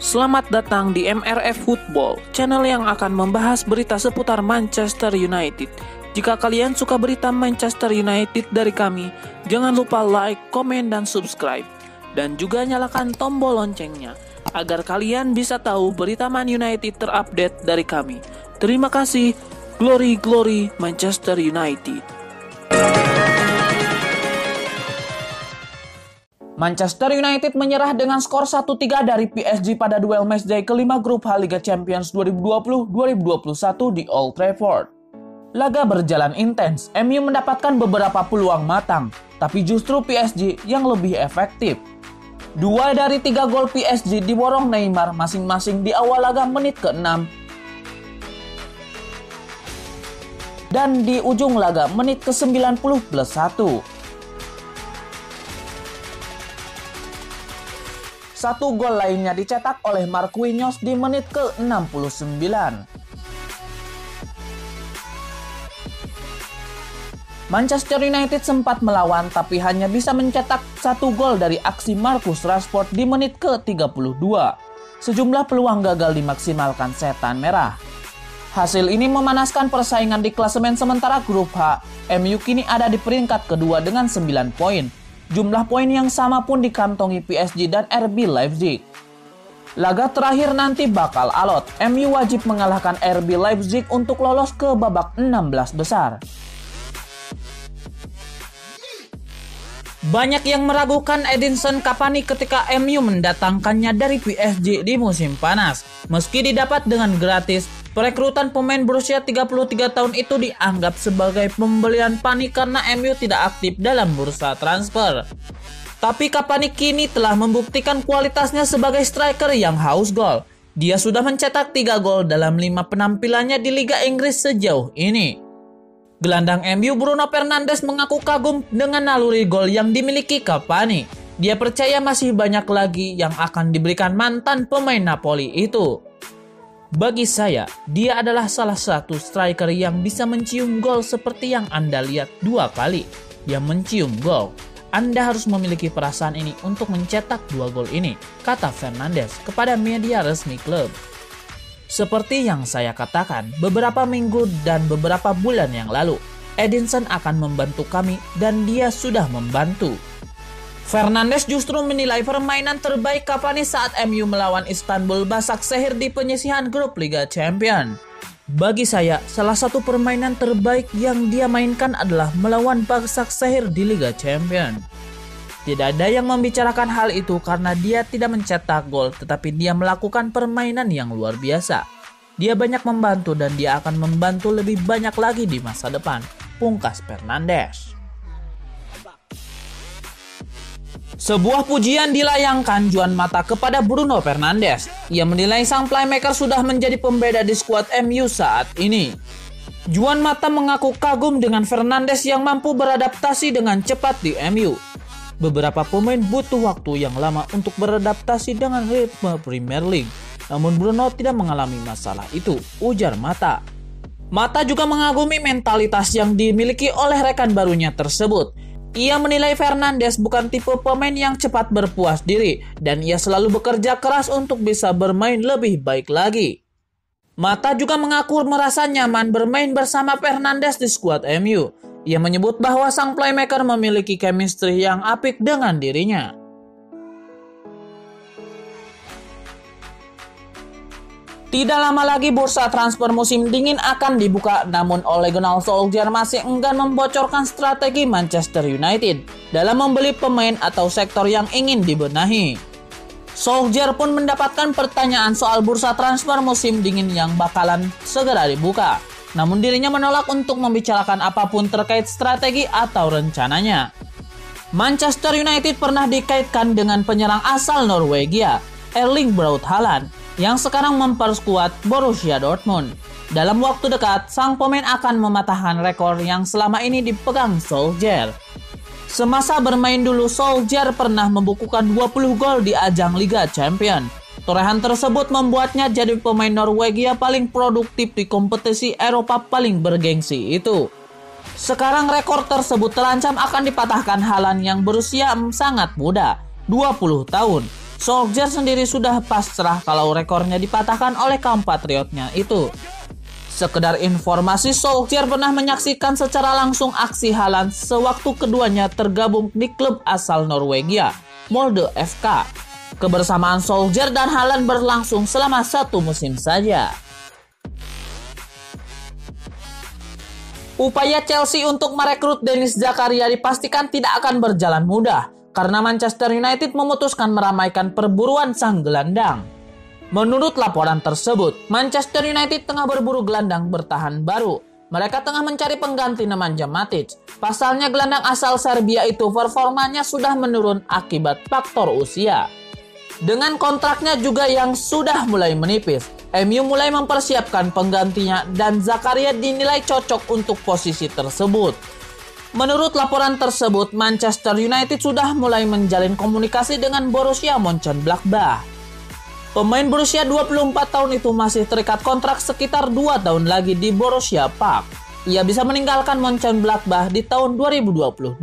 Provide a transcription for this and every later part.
Selamat datang di MRF Football, channel yang akan membahas berita seputar Manchester United. Jika kalian suka berita Manchester United dari kami, jangan lupa like, komen, dan subscribe. Dan juga nyalakan tombol loncengnya, agar kalian bisa tahu berita Man United terupdate dari kami. Terima kasih, Glory Glory Manchester United. Manchester United menyerah dengan skor 1-3 dari PSG pada duel matchday kelima grup H Liga Champions 2020-2021 di Old Trafford. Laga berjalan intens, MU mendapatkan beberapa peluang matang, tapi justru PSG yang lebih efektif. 2 dari 3 gol PSG diborong Neymar masing-masing di awal laga menit ke-6 dan di ujung laga menit ke-90 plus 1. Satu gol lainnya dicetak oleh Marquinhos di menit ke-69. Manchester United sempat melawan tapi hanya bisa mencetak satu gol dari aksi Marcus Rashford di menit ke-32. Sejumlah peluang gagal dimaksimalkan Setan Merah. Hasil ini memanaskan persaingan di klasemen sementara grup H. MU kini ada di peringkat kedua dengan 9 poin. Jumlah poin yang sama pun dikantongi PSG dan RB Leipzig. Laga terakhir nanti bakal alot. MU wajib mengalahkan RB Leipzig untuk lolos ke babak 16 besar. Banyak yang meragukan Edinson Cavani ketika MU mendatangkannya dari PSG di musim panas. Meski didapat dengan gratis, perekrutan pemain berusia 33 tahun itu dianggap sebagai pembelian panik karena MU tidak aktif dalam bursa transfer. Tapi Cavani kini telah membuktikan kualitasnya sebagai striker yang haus gol. Dia sudah mencetak 3 gol dalam 5 penampilannya di Liga Inggris sejauh ini. Gelandang MU Bruno Fernandes mengaku kagum dengan naluri gol yang dimiliki Cavani. Dia percaya masih banyak lagi yang akan diberikan mantan pemain Napoli itu. Bagi saya, dia adalah salah satu striker yang bisa mencium gol seperti yang Anda lihat 2 kali. Dia mencium gol. Anda harus memiliki perasaan ini untuk mencetak 2 gol ini, kata Fernandes kepada media resmi klub. Seperti yang saya katakan beberapa minggu dan beberapa bulan yang lalu, Edinson akan membantu kami dan dia sudah membantu. Fernandes justru menilai permainan terbaik Cavani saat MU melawan Istanbul Başakşehir di penyisihan grup Liga Champions. Bagi saya, salah satu permainan terbaik yang dia mainkan adalah melawan Başakşehir di Liga Champions. Tidak ada yang membicarakan hal itu karena dia tidak mencetak gol, tetapi dia melakukan permainan yang luar biasa. Dia banyak membantu dan dia akan membantu lebih banyak lagi di masa depan, pungkas Fernandes. Sebuah pujian dilayangkan Juan Mata kepada Bruno Fernandes. Ia menilai sang playmaker sudah menjadi pembeda di skuad MU saat ini. Juan Mata mengaku kagum dengan Fernandes yang mampu beradaptasi dengan cepat di MU. Beberapa pemain butuh waktu yang lama untuk beradaptasi dengan ritme Premier League. Namun Bruno tidak mengalami masalah itu, ujar Mata. Mata juga mengagumi mentalitas yang dimiliki oleh rekan barunya tersebut. Ia menilai Fernandes bukan tipe pemain yang cepat berpuas diri dan ia selalu bekerja keras untuk bisa bermain lebih baik lagi. Mata juga mengaku merasa nyaman bermain bersama Fernandes di skuad MU. Ia menyebut bahwa sang playmaker memiliki chemistry yang apik dengan dirinya. Tidak lama lagi bursa transfer musim dingin akan dibuka, namun Ole Gunnar Solskjaer masih enggan membocorkan strategi Manchester United dalam membeli pemain atau sektor yang ingin dibenahi. Solskjaer pun mendapatkan pertanyaan soal bursa transfer musim dingin yang bakalan segera dibuka. Namun dirinya menolak untuk membicarakan apapun terkait strategi atau rencananya. Manchester United pernah dikaitkan dengan penyerang asal Norwegia, Erling Braut Haaland, yang sekarang memperkuat Borussia Dortmund. Dalam waktu dekat, sang pemain akan mematahkan rekor yang selama ini dipegang Solskjaer. Semasa bermain dulu, Solskjaer pernah membukukan 20 gol di ajang Liga Champions. Torehan tersebut membuatnya jadi pemain Norwegia paling produktif di kompetisi Eropa paling bergengsi itu. Sekarang rekor tersebut terancam akan dipatahkan Haaland yang berusia sangat muda, 20 tahun. Solskjaer sendiri sudah pasrah kalau rekornya dipatahkan oleh compatriotnya itu. Sekedar informasi, Solskjaer pernah menyaksikan secara langsung aksi Haaland sewaktu keduanya tergabung di klub asal Norwegia, Molde FK. Kebersamaan Solskjaer dan Haaland berlangsung selama 1 musim saja. Upaya Chelsea untuk merekrut Denis Zakaria dipastikan tidak akan berjalan mudah, karena Manchester United memutuskan meramaikan perburuan sang gelandang. Menurut laporan tersebut, Manchester United tengah berburu gelandang bertahan baru. Mereka tengah mencari pengganti Nemanja Matic. Pasalnya gelandang asal Serbia itu performanya sudah menurun akibat faktor usia. Dengan kontraknya juga yang sudah mulai menipis, MU mulai mempersiapkan penggantinya dan Zakaria dinilai cocok untuk posisi tersebut. Menurut laporan tersebut, Manchester United sudah mulai menjalin komunikasi dengan Borussia Mönchengladbach. Pemain berusia 24 tahun itu masih terikat kontrak sekitar 2 tahun lagi di Borussia Park. Ia bisa meninggalkan Mönchengladbach di tahun 2022.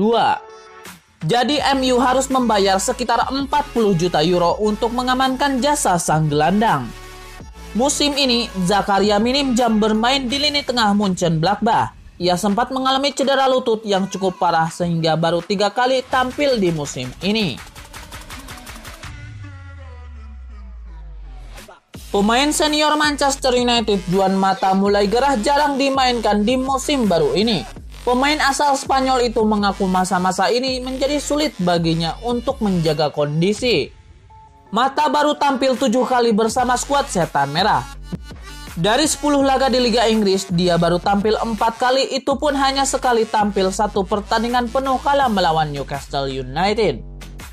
Jadi MU harus membayar sekitar 40 juta euro untuk mengamankan jasa sang gelandang. Musim ini, Zakaria minim jam bermain di lini tengah Mönchengladbach. Ia sempat mengalami cedera lutut yang cukup parah sehingga baru 3 kali tampil di musim ini. Pemain senior Manchester United Juan Mata mulai gerah jarang dimainkan di musim baru ini. Pemain asal Spanyol itu mengaku masa-masa ini menjadi sulit baginya untuk menjaga kondisi. Mata baru tampil 7 kali bersama skuad Setan Merah. Dari 10 laga di Liga Inggris, dia baru tampil 4 kali, itu pun hanya sekali tampil 1 pertandingan penuh kala melawan Newcastle United.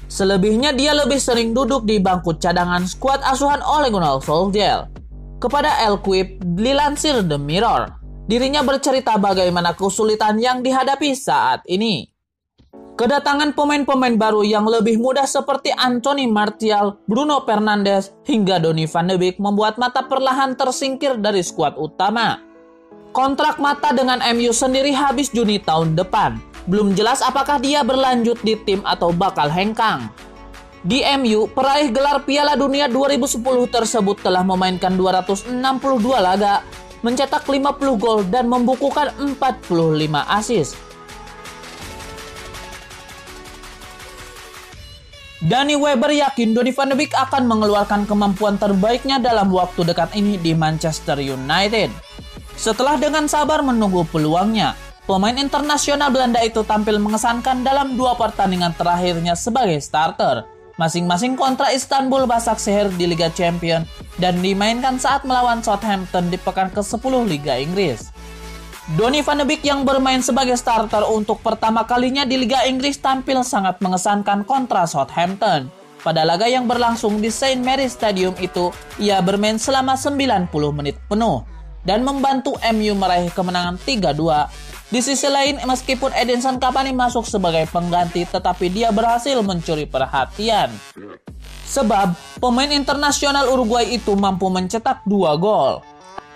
Selebihnya dia lebih sering duduk di bangku cadangan skuad asuhan Ole Gunnar Solskjaer. Kepada L'Equipe, dilansir The Mirror, dirinya bercerita bagaimana kesulitan yang dihadapi saat ini. Kedatangan pemain-pemain baru yang lebih muda seperti Anthony Martial, Bruno Fernandes, hingga Donny van de Beek membuat Mata perlahan tersingkir dari skuad utama. Kontrak Mata dengan MU sendiri habis Juni tahun depan. Belum jelas apakah dia berlanjut di tim atau bakal hengkang. Di MU, peraih gelar Piala Dunia 2010 tersebut telah memainkan 262 laga, mencetak 50 gol dan membukukan 45 assist. Danny Webber yakin Donny van de Beek akan mengeluarkan kemampuan terbaiknya dalam waktu dekat ini di Manchester United. Setelah dengan sabar menunggu peluangnya, pemain internasional Belanda itu tampil mengesankan dalam 2 pertandingan terakhirnya sebagai starter, masing-masing kontra Istanbul Başakşehir di Liga Champions dan dimainkan saat melawan Southampton di pekan ke-10 Liga Inggris. Donny van de Beek yang bermain sebagai starter untuk pertama kalinya di Liga Inggris tampil sangat mengesankan kontra Southampton. Pada laga yang berlangsung di St. Mary's Stadium itu, ia bermain selama 90 menit penuh dan membantu MU meraih kemenangan 3-2. Di sisi lain, meskipun Edinson Cavani masuk sebagai pengganti, tetapi dia berhasil mencuri perhatian. Sebab, pemain internasional Uruguay itu mampu mencetak 2 gol.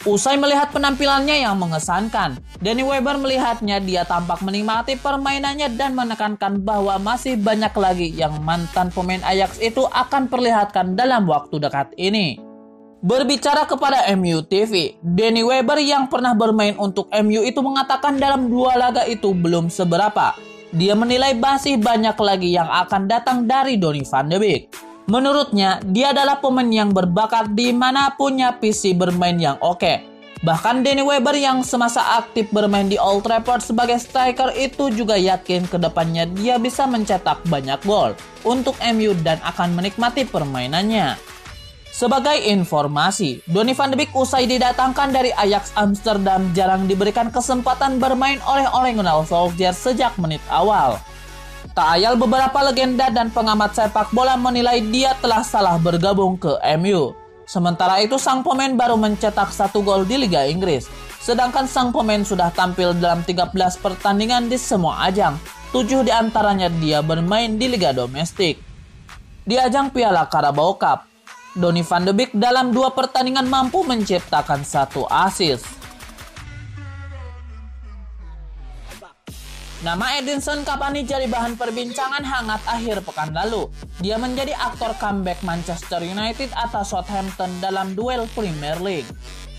Usai melihat penampilannya yang mengesankan, Danny Webber melihatnya dia tampak menikmati permainannya dan menekankan bahwa masih banyak lagi yang mantan pemain Ajax itu akan perlihatkan dalam waktu dekat ini. Berbicara kepada MU TV, Danny Webber yang pernah bermain untuk MU itu mengatakan dalam 2 laga itu belum seberapa. Dia menilai masih banyak lagi yang akan datang dari Donny van de Beek. Menurutnya, dia adalah pemain yang berbakat di mana punya visi bermain yang oke. Bahkan Danny Webber yang semasa aktif bermain di Old Trafford sebagai striker itu juga yakin kedepannya dia bisa mencetak banyak gol untuk MU dan akan menikmati permainannya. Sebagai informasi, Donny van de Beek usai didatangkan dari Ajax Amsterdam jarang diberikan kesempatan bermain oleh Ole Gunnar Solskjaer sejak menit awal. Tak ayal beberapa legenda dan pengamat sepak bola menilai dia telah salah bergabung ke MU. Sementara itu sang pemain baru mencetak 1 gol di Liga Inggris. Sedangkan sang pemain sudah tampil dalam 13 pertandingan di semua ajang. 7 diantaranya dia bermain di Liga Domestik. Di ajang Piala Carabao Cup, Donny van de Beek dalam 2 pertandingan mampu menciptakan 1 assist. Nama Edinson Cavani jadi bahan perbincangan hangat akhir pekan lalu. Dia menjadi aktor comeback Manchester United atas Southampton dalam duel Premier League.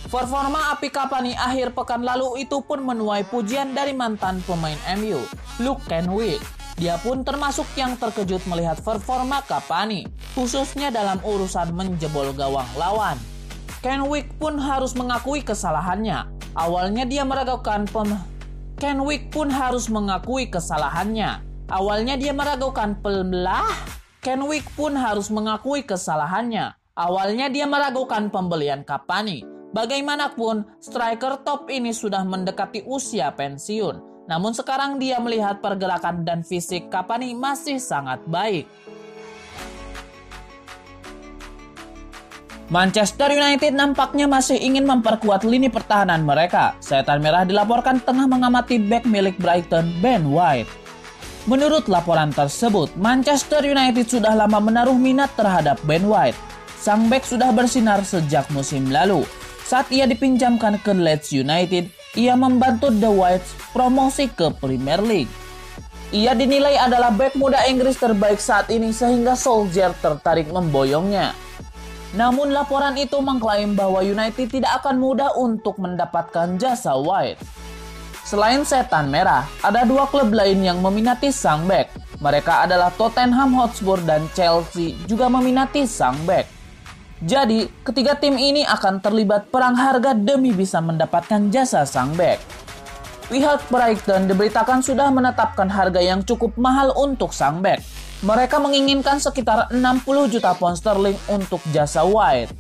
Performa api Cavani akhir pekan lalu itu pun menuai pujian dari mantan pemain MU, Luke Kenwick. Dia pun termasuk yang terkejut melihat performa Cavani, khususnya dalam urusan menjebol gawang lawan. Kenwick pun harus mengakui kesalahannya. Awalnya dia meragukan Kenwick pun harus mengakui kesalahannya. Awalnya dia meragukan pembelian Cavani. Bagaimanapun, striker top ini sudah mendekati usia pensiun. Namun sekarang dia melihat pergerakan dan fisik Cavani masih sangat baik. Manchester United nampaknya masih ingin memperkuat lini pertahanan mereka. Setan Merah dilaporkan tengah mengamati bek milik Brighton, Ben White. Menurut laporan tersebut, Manchester United sudah lama menaruh minat terhadap Ben White. Sang bek sudah bersinar sejak musim lalu. Saat ia dipinjamkan ke Leeds United, ia membantu The Whites promosi ke Premier League. Ia dinilai adalah bek muda Inggris terbaik saat ini sehingga Solskjaer tertarik memboyongnya. Namun laporan itu mengklaim bahwa United tidak akan mudah untuk mendapatkan jasa White. Selain Setan Merah, ada dua klub lain yang meminati sang bek. Mereka adalah Tottenham Hotspur dan Chelsea juga meminati sang bek. Jadi, ketiga tim ini akan terlibat perang harga demi bisa mendapatkan jasa sang bek. Pihak Brighton diberitakan sudah menetapkan harga yang cukup mahal untuk sang bek. Mereka menginginkan sekitar 60 juta pound sterling untuk jasa White.